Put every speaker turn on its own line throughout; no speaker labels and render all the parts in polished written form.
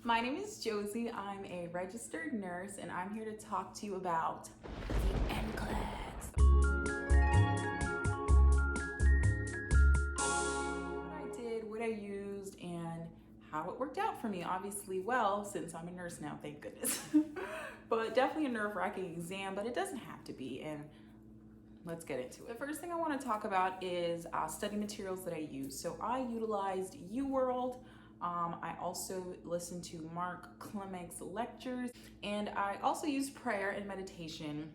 My name is Josie. I'm a registered nurse and I'm here to talk to you about the NCLEX. What I did, what I used, and how it worked out for me. Obviously, well, since I'm a nurse now, thank goodness. But definitely a nerve-wracking exam, but it doesn't have to be. And let's get into it. The first thing I want to talk about is study materials that I use. So I utilized UWorld. I also listened to Mark Klimek's lectures, and I also used prayer and meditation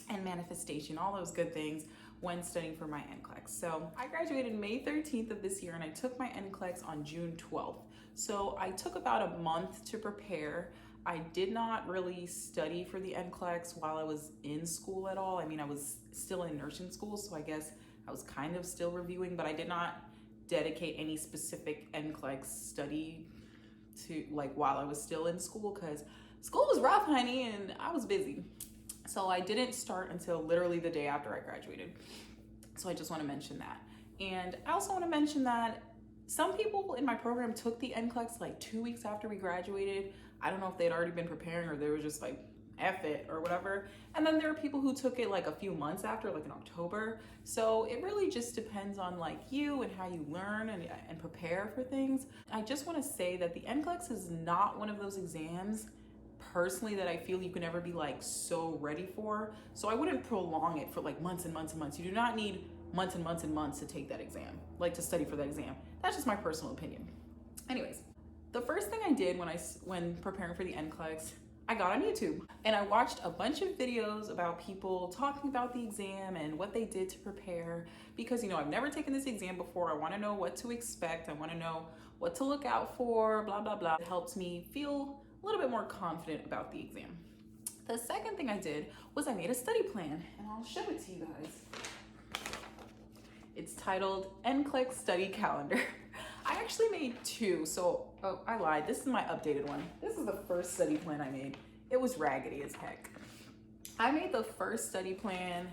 and manifestation, all those good things when studying for my NCLEX. So I graduated May 13th of this year and I took my NCLEX on June 12th. So I took about a month to prepare. I did not really study for the NCLEX while I was in school at all. I mean, I was still in nursing school, so I guess I was kind of still reviewing, but I did not dedicate any specific NCLEX study to while I was still in school, because school was rough, honey, and I was busy. So I didn't start until literally the day after I graduated. So I just want to mention that. And I also want to mention that some people in my program took the NCLEX like 2 weeks after we graduated. I don't know if they'd already been preparing or they were just like, F it or whatever. And then there are people who took it like a few months after, like in October. So it really just depends on like you and how you learn and prepare for things. I just want to say that the NCLEX is not one of those exams personally that I feel you can ever be like so ready for. So I wouldn't prolong it for like months and months and months. You do not need months and months and months to take that exam, like to study for that exam. That's just my personal opinion. Anyways, the first thing I did when preparing for the NCLEX, I got on YouTube and I watched a bunch of videos about people talking about the exam and what they did to prepare, because I've never taken this exam before. I want to know what to expect. I want to know what to look out for, blah, blah, blah. It helps me feel a little bit more confident about the exam. The second thing I did was I made a study plan, and I'll show it to you guys. It's titled NCLEX Study Calendar. I actually made two, so I lied. This is my updated one. This is the first study plan I made. It was raggedy as heck. I made the first study plan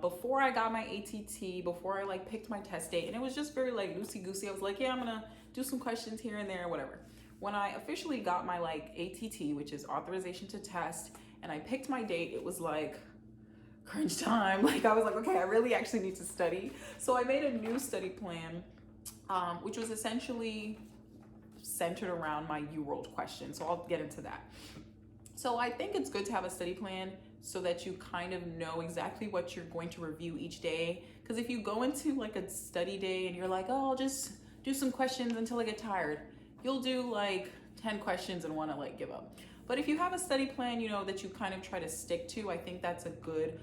before I got my ATT, before I picked my test date, and it was just very loosey-goosey. I was like, yeah, I'm gonna do some questions here and there, whatever. When I officially got my ATT, which is authorization to test, and I picked my date, it was like crunch time. I was like, okay, I really actually need to study. So I made a new study plan, which was essentially centered around my UWorld question. So I'll get into that. So I think it's good to have a study plan so that you kind of know exactly what you're going to review each day. Because if you go into a study day and you're like, oh, I'll just do some questions until I get tired, you'll do 10 questions and want to give up. But if you have a study plan, that you kind of try to stick to, I think that's a good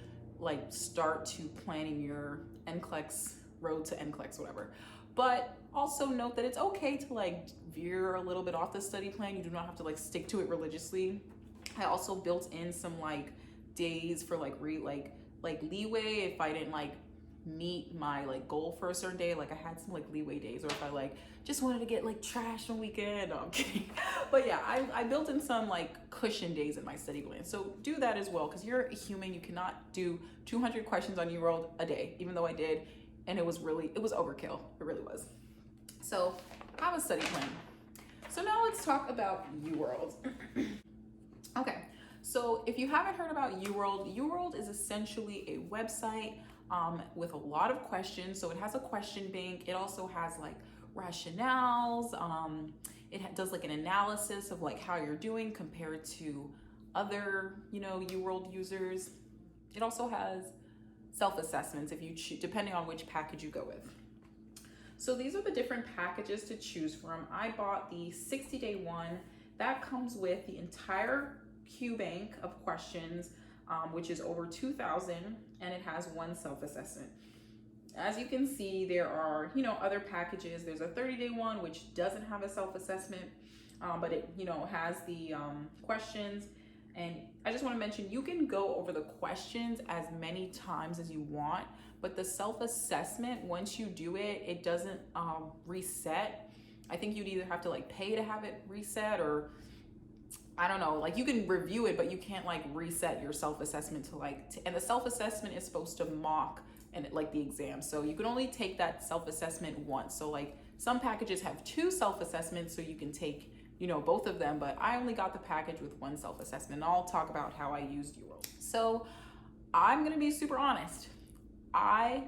start to planning your NCLEX, road to NCLEX, whatever. But also note that it's okay to veer a little bit off the study plan. You do not have to stick to it religiously. I also built in some days for leeway if I didn't meet my goal for a certain day. I had some leeway days, or if I just wanted to get trashed on weekend. No, I'm kidding. But yeah, I built in some cushion days in my study plan. So do that as well, because you're a human. You cannot do 200 questions on UWorld a day, even though I did. And it was overkill. It really was. So have a study plan. So now let's talk about UWorld. Okay, so if you haven't heard about UWorld is essentially a website with a lot of questions. So it has a question bank. It also has rationales. It does an analysis of how you're doing compared to other, UWorld users. It also has self-assessments if you depending on which package you go with. So these are the different packages to choose from. I bought the 60-day one. That comes with the entire Q bank of questions, which is over 2,000, and it has one self-assessment. As you can see, there are other packages. There's a 30-day one which doesn't have a self-assessment, but it has the questions. And I just want to mention, you can go over the questions as many times as you want, but the self-assessment, once you do it, it doesn't reset. I think you'd either have to pay to have it reset, or I don't know, you can review it, but you can't reset your self-assessment to and the self-assessment is supposed to mock and the exam. So you can only take that self-assessment once. So some packages have 2 self-assessments, so you can take both of them, but I only got the package with one self-assessment. And I'll talk about how I used UWorld. So I'm gonna be super honest. I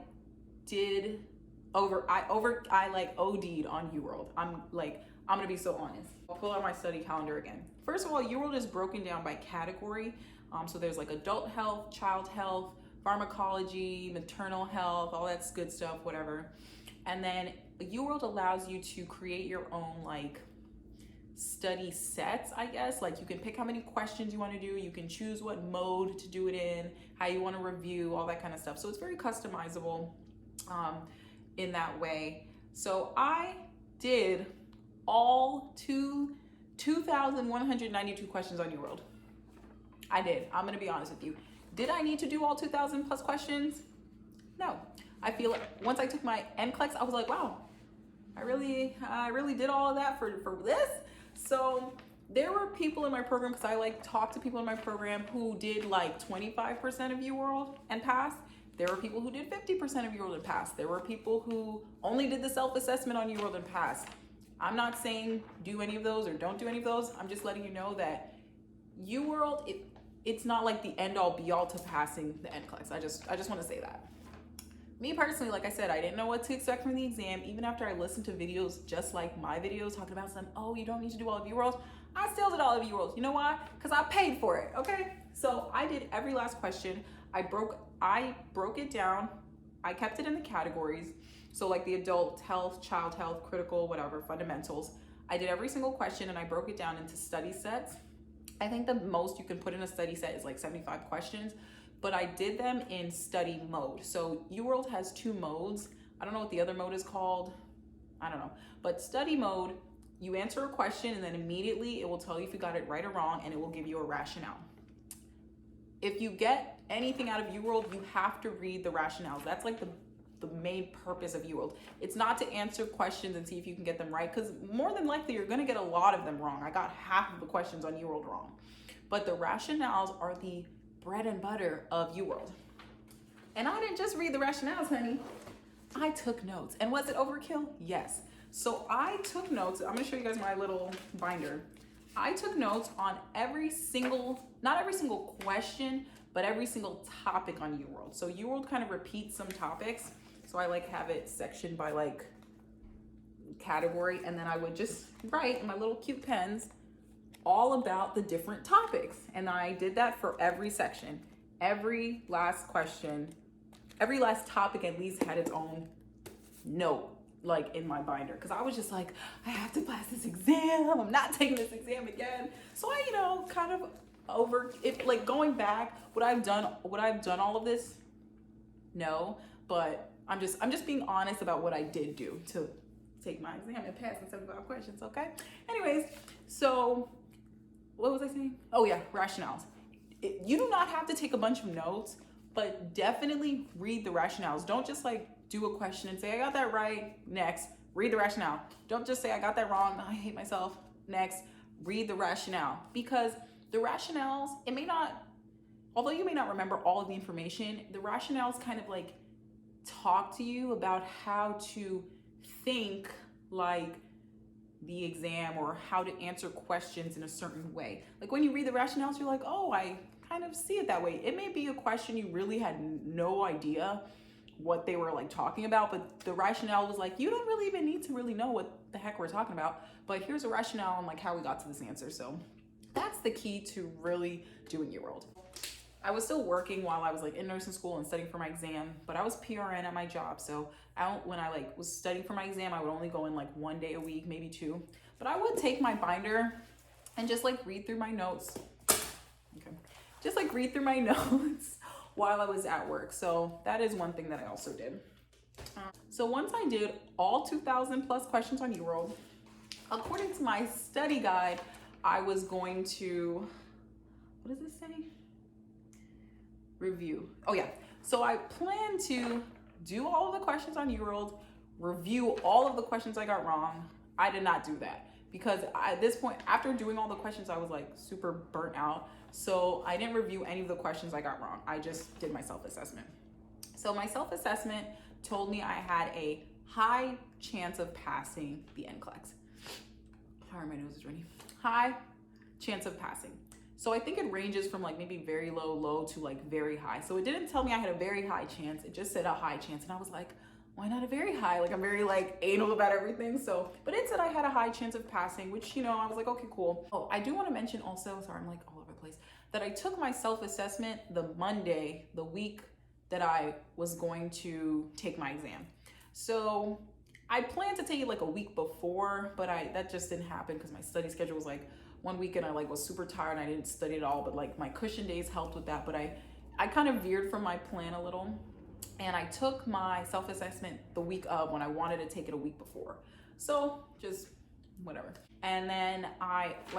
like OD'd on UWorld. I'm gonna be so honest. I'll pull out my study calendar again. First of all, UWorld is broken down by category. So there's like adult health, child health, pharmacology, maternal health, all that's good stuff, whatever. And then UWorld allows you to create your own like study sets, I guess. Like you can pick how many questions you want to do, you can choose what mode to do it in, how you want to review, all that kind of stuff. So it's very customizable in that way. So I did all 2,192 questions on UWorld. I did. I'm gonna be honest with you. Did I need to do all 2,000 plus questions? No. I feel like once I took my NCLEX, I was like, wow, I really did all of that for this. So there were people in my program, because I like talk to people in my program who did like 25% of UWorld and passed. There were people who did 50% of UWorld and passed. There were people who only did the self-assessment on UWorld and passed. I'm not saying do any of those or don't do any of those. I'm just letting you know that UWorld, it's not like the end all be all to passing the NCLEX. I just want to say that. Me personally, like I said, I didn't know what to expect from the exam. Even after I listened to videos just like my videos talking about you don't need to do all of UWorld, I still did all of UWorld. You know why? Because I paid for it, okay? So I did every last question. I broke it down. I kept it in the categories. So like the adult health, child health, critical, whatever, fundamentals. I did every single question and I broke it down into study sets. I think the most you can put in a study set is like 75 questions, but I did them in study mode. So UWorld has 2 modes. I don't know what the other mode is called. I don't know. But study mode, you answer a question and then immediately it will tell you if you got it right or wrong, and it will give you a rationale. If you get anything out of UWorld, you have to read the rationales. That's like the main purpose of UWorld. It's not to answer questions and see if you can get them right, because more than likely you're going to get a lot of them wrong. I got half of the questions on UWorld wrong. But the rationales are the bread and butter of UWorld. And I didn't just read the rationales, honey. I took notes. And was it overkill? Yes. So I took notes. I'm going to show you guys my little binder. I took notes on not every single question, but every single topic on UWorld. So UWorld kind of repeats some topics. So I like have it sectioned by like category, and then I would just write in my little cute pens all about the different topics. And I did that for every section. Every last question, every last topic at least had its own note like in my binder, because I was just like, I have to pass this exam. I'm not taking this exam again. So I, kind of going back, would I've done all of this? No, but I'm just being honest about what I did do to take my exam and pass in 75 questions, okay? Anyways, so what was I saying? Oh yeah, rationales. You do not have to take a bunch of notes, but definitely read the rationales. Don't just like do a question and say, I got that right, next, read the rationale. Don't just say, I got that wrong, I hate myself, next, read the rationale. Because the rationales, although you may not remember all of the information, the rationales kind of like talk to you about how to think like the exam, or how to answer questions in a certain way. Like when you read the rationales, you're like, oh, I kind of see it that way. It may be a question you really had no idea what they were like talking about, but the rationale was like, you don't really even need to really know what the heck we're talking about, but here's a rationale on like how we got to this answer. So that's the key to really doing UWorld. I was still working while I was like in nursing school and studying for my exam, but I was PRN at my job. So when I like was studying for my exam, I would only go in like 1 day a week, maybe 2, but I would take my binder and just like read through my notes. Okay. Just like read through my notes while I was at work. So that is one thing that I also did. So once I did all 2,000 plus questions on UWorld, according to my study guide, I was going to, what does it say? Review. Oh yeah. So I plan to do all of the questions on UWorld, review all of the questions I got wrong. I did not do that because at this point, after doing all the questions, I was like super burnt out. So I didn't review any of the questions I got wrong. I just did my self-assessment. So my self-assessment told me I had a high chance of passing the NCLEX. Sorry, my nose is running. high chance of passing. So I think it ranges from like maybe very low to like very high. So it didn't tell me I had a very high chance. It just said a high chance. And I was like, why not a very high? Like I'm very like anal about everything. So, but it said I had a high chance of passing, which, you know, I was like, okay, cool. Oh, I do want to mention also, sorry, I'm like all over the place, that I took my self-assessment the Monday, the week that I was going to take my exam. So I planned to take it like a week before, but that just didn't happen because my study schedule was like one weekend I like was super tired and I didn't study at all, but like my cushion days helped with that. But I kind of veered from my plan a little, and I took my self-assessment the week of when I wanted to take it a week before. So just whatever. And then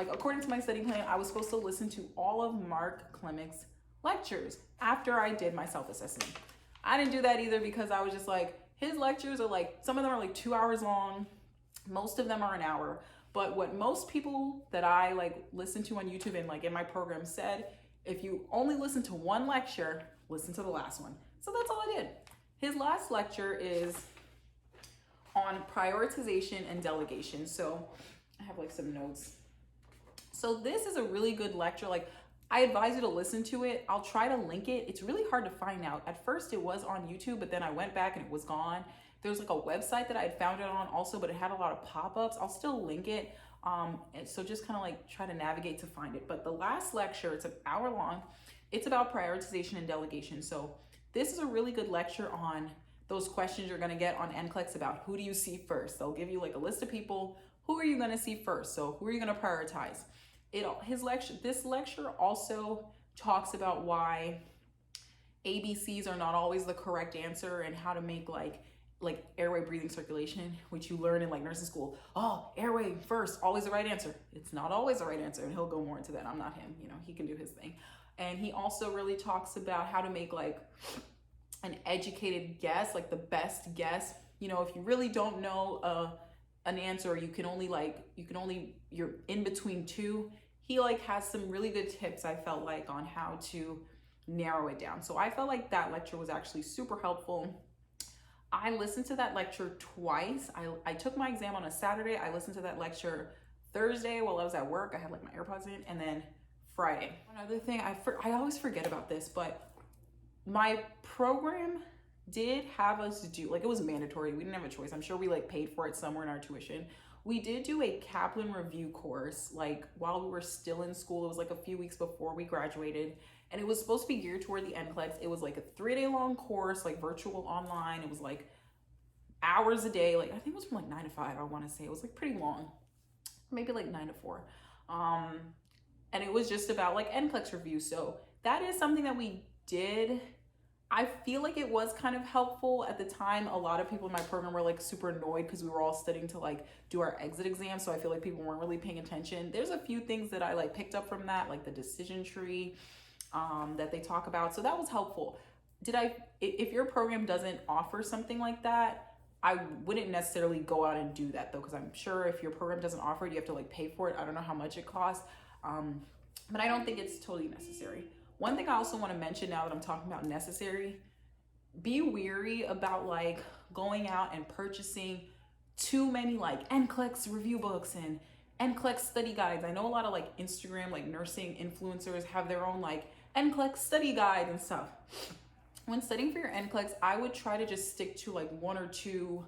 according to my study plan, I was supposed to listen to all of Mark Klimek's lectures after I did my self-assessment. I didn't do that either because I was just like, his lectures are like, some of them are like 2 hours long. Most of them are an hour. But what most people that I like listen to on YouTube and like in my program said, if you only listen to one lecture, listen to the last one. So that's all I did. His last lecture is on prioritization and delegation. So I have like some notes. So this is a really good lecture. Like I advise you to listen to it. I'll try to link it. It's really hard to find out. At first it was on YouTube, but then I went back and it was gone. There's like a website that I had found it on also, but it had a lot of pop-ups. I'll still link it. And so just kind of like try to navigate to find it. But the last lecture, it's an hour long. It's about prioritization and delegation. So this is a really good lecture on those questions you're going to get on NCLEX about who do you see first. They'll give you like a list of people. Who are you going to see first? So who are you going to prioritize? This lecture also talks about why ABCs are not always the correct answer and how to make like airway, breathing, circulation, which you learn in like nursing school. Oh, airway first, always the right answer. It's not always the right answer, and he'll go more into that. I'm not him, you know, he can do his thing. And he also really talks about how to make like an educated guess, like the best guess. You know, if you really don't know an answer, you're in between two. He like has some really good tips, I felt like, on how to narrow it down. So I felt like that lecture was actually super helpful. I listened to that lecture twice. I took my exam on a Saturday. I listened to that lecture Thursday while I was at work. I had like my AirPods in, and then Friday. Another thing, I always forget about this, but my program did have us do, like it was mandatory. We didn't have a choice. I'm sure we like paid for it somewhere in our tuition. We did do a Kaplan review course, like while we were still in school. It was like a few weeks before we graduated. And it was supposed to be geared toward the NCLEX. It was like a 3-day long course, like virtual online. It was like hours a day. Like I think it was from like 9 to 5, I want to say. It was like pretty long, maybe like 9 to 4. And it was just about like NCLEX review. So that is something that we did. I feel like it was kind of helpful at the time. A lot of people in my program were like super annoyed because we were all studying to like do our exit exam. So I feel like people weren't really paying attention. There's a few things that I like picked up from that, like the decision tree that they talk about. So that was helpful. If your program doesn't offer something like that, I wouldn't necessarily go out and do that though, because I'm sure if your program doesn't offer it, you have to like pay for it. I don't know how much it costs, but I don't think it's totally necessary. One thing I also want to mention now that I'm talking about necessary, be wary about like going out and purchasing too many like NCLEX review books and NCLEX study guides. I know a lot of like Instagram, like nursing influencers have their own like NCLEX study guide and stuff. When studying for your NCLEX, I would try to just stick to like 1 or 2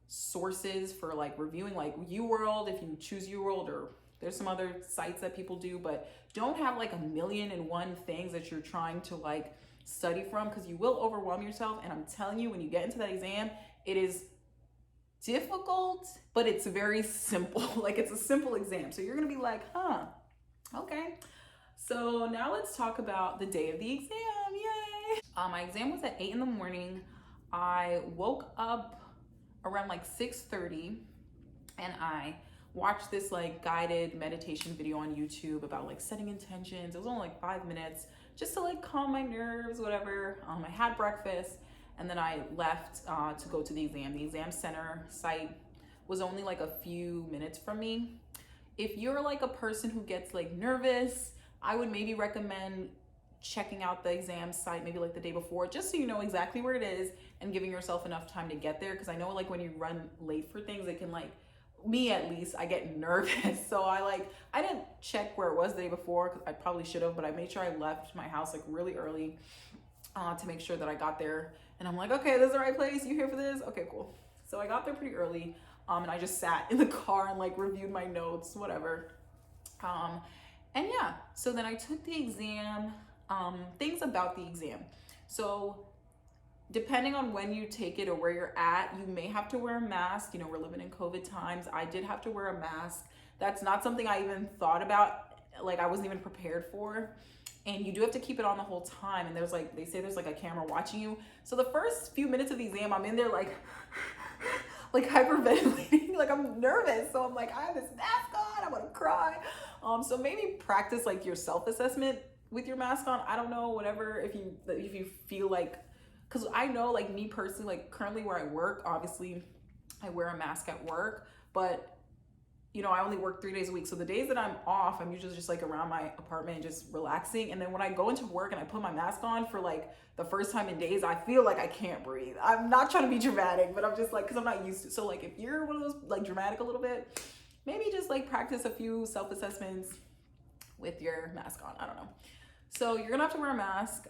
sources for like reviewing, like UWorld, if you choose UWorld, or there's some other sites that people do, but don't have like 1,000,001 things that you're trying to like study from, because you will overwhelm yourself. And I'm telling you, when you get into that exam, it is difficult, but it's very simple. Like it's a simple exam. So you're gonna be like, huh, okay. So now let's talk about the day of the exam. Yay! My exam was at 8 in the morning. I woke up around like 6:30 and I watched this like guided meditation video on YouTube about like setting intentions. It was only like 5 minutes just to like calm my nerves, whatever. I had breakfast and then I left to go to the exam. The exam center site was only like a few minutes from me. If you're like a person who gets like nervous, I would maybe recommend checking out the exam site maybe like the day before, just so you know exactly where it is and giving yourself enough time to get there. Because I know like when you run late for things, it can like me at least, I get nervous. So I didn't check where it was the day before, because I probably should have, but I made sure I left my house like really early to make sure that I got there. And I'm like, okay, this is the right place. You here for this? Okay, cool. So I got there pretty early, and I just sat in the car and like reviewed my notes, whatever. And yeah, so then I took the exam. Things about the exam. So depending on when you take it or where you're at, you may have to wear a mask. You know, we're living in COVID times. I did have to wear a mask. That's not something I even thought about. Like, I wasn't even prepared for. And you do have to keep it on the whole time. And there's like, they say there's like a camera watching you. So the first few minutes of the exam, I'm in there like hyperventilating. Like, I'm nervous. So I'm like, I have this mask on, I'm gonna cry. So maybe practice like your self-assessment with your mask on. I don't know, whatever, if you feel like, because I know, like, me personally, like currently where I work, obviously I wear a mask at work, but you know, I only work 3 days a week. So the days that I'm off, I'm usually just like around my apartment, just relaxing. And then when I go into work and I put my mask on for like the first time in days, I feel like I can't breathe. I'm not trying to be dramatic, but I'm just like, because I'm not used to. So like, if you're one of those like dramatic a little bit, maybe just like practice a few self-assessments with your mask on. I don't know. So you're gonna have to wear a mask.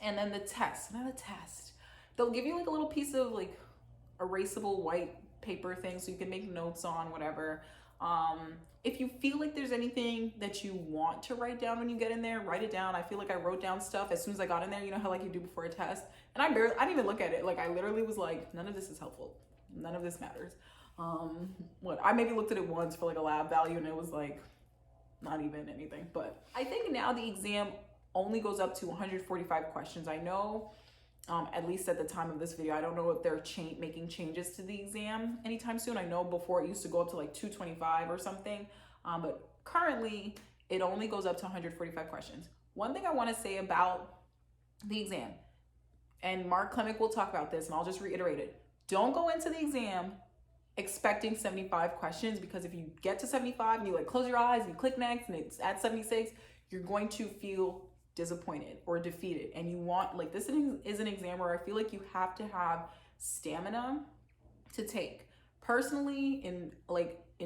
And then the test, not a test. They'll give you like a little piece of like erasable white paper thing so you can make notes on, whatever. If you feel like there's anything that you want to write down when you get in there, write it down. I feel like I wrote down stuff as soon as I got in there. You know how like you do before a test? And I didn't even look at it. Like, I literally was like, none of this is helpful. None of this matters. I maybe looked at it once for like a lab value, and it was like not even anything. But I think now the exam only goes up to 145 questions. I know, at least at the time of this video, I don't know if they're making changes to the exam anytime soon. I know before it used to go up to like 225 or something, but currently it only goes up to 145 questions. One thing I want to say about the exam, and Mark Klimek will talk about this, and I'll just reiterate it. Don't go into the exam expecting 75 questions, because if you get to 75 and you like close your eyes and you click next and it's at 76, you're going to feel disappointed or defeated. And you want, like, this is an exam where I feel like you have to have stamina to take. Personally, in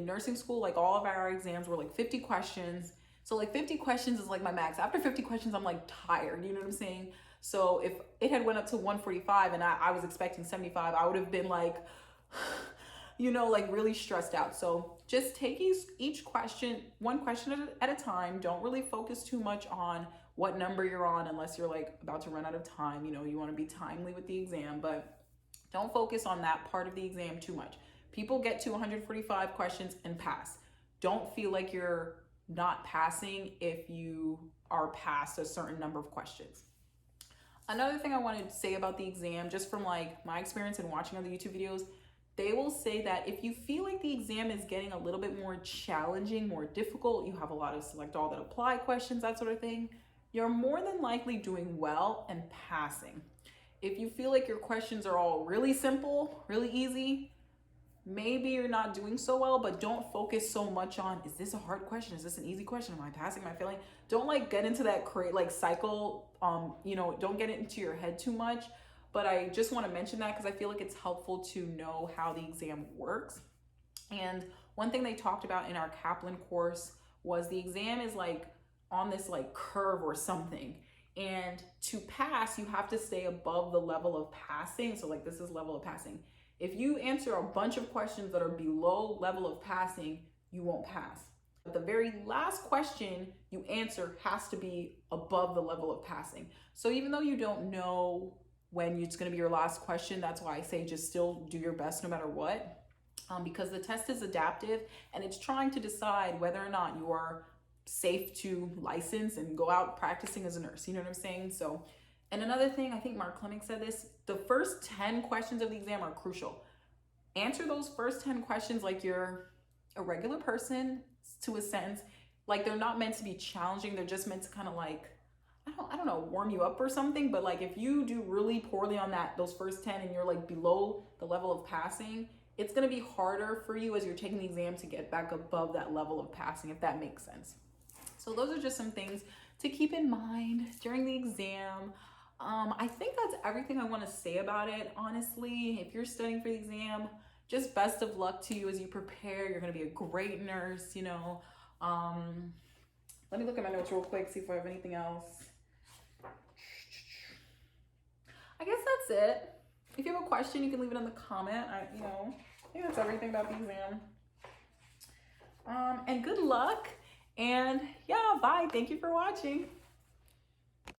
nursing school, like all of our exams were like 50 questions. So like 50 questions is like my max. After 50 questions, I'm like tired, you know what I'm saying? So if it had went up to 145 and I was expecting 75, I would have been like, you know, like really stressed out. So just take each question, one question at a time. Don't really focus too much on what number you're on, unless you're like about to run out of time. You know, you want to be timely with the exam, but don't focus on that part of the exam too much. People get to 145 questions and pass. Don't feel like you're not passing if you are past a certain number of questions. Another thing I wanted to say about the exam, just from like my experience and watching other YouTube videos, they will say that if you feel like the exam is getting a little bit more challenging, more difficult, you have a lot of select all that apply questions, that sort of thing, you're more than likely doing well and passing. If you feel like your questions are all really simple, really easy, maybe you're not doing so well, but don't focus so much on, is this a hard question? Is this an easy question? Am I passing? Am I failing? Don't like get into that cycle. You know, don't get it into your head too much. But I just want to mention that because I feel like it's helpful to know how the exam works. And one thing they talked about in our Kaplan course was the exam is like on this like curve or something. And to pass, you have to stay above the level of passing. So like, this is level of passing. If you answer a bunch of questions that are below level of passing, you won't pass. But the very last question you answer has to be above the level of passing. So even though you don't know when it's going to be your last question, that's why I say just still do your best no matter what, because the test is adaptive and it's trying to decide whether or not you are safe to license and go out practicing as a nurse. You know what I'm saying? So, and another thing, I think Mark Klimek said this, the first 10 questions of the exam are crucial. Answer those first 10 questions like you're a regular person, to a sense. Like, they're not meant to be challenging. They're just meant to kind of like, I don't know, warm you up or something. But like, if you do really poorly on those first 10 and you're like below the level of passing, it's going to be harder for you as you're taking the exam to get back above that level of passing, if that makes sense. So those are just some things to keep in mind during the exam. I think that's everything I want to say about it. Honestly, if you're studying for the exam, just best of luck to you as you prepare. You're going to be a great nurse, you know. Let me look at my notes real quick, see if I have anything else. I guess that's it. If you have a question, you can leave it in the comment. I think that's everything about the exam. And good luck. And yeah, bye. Thank you for watching.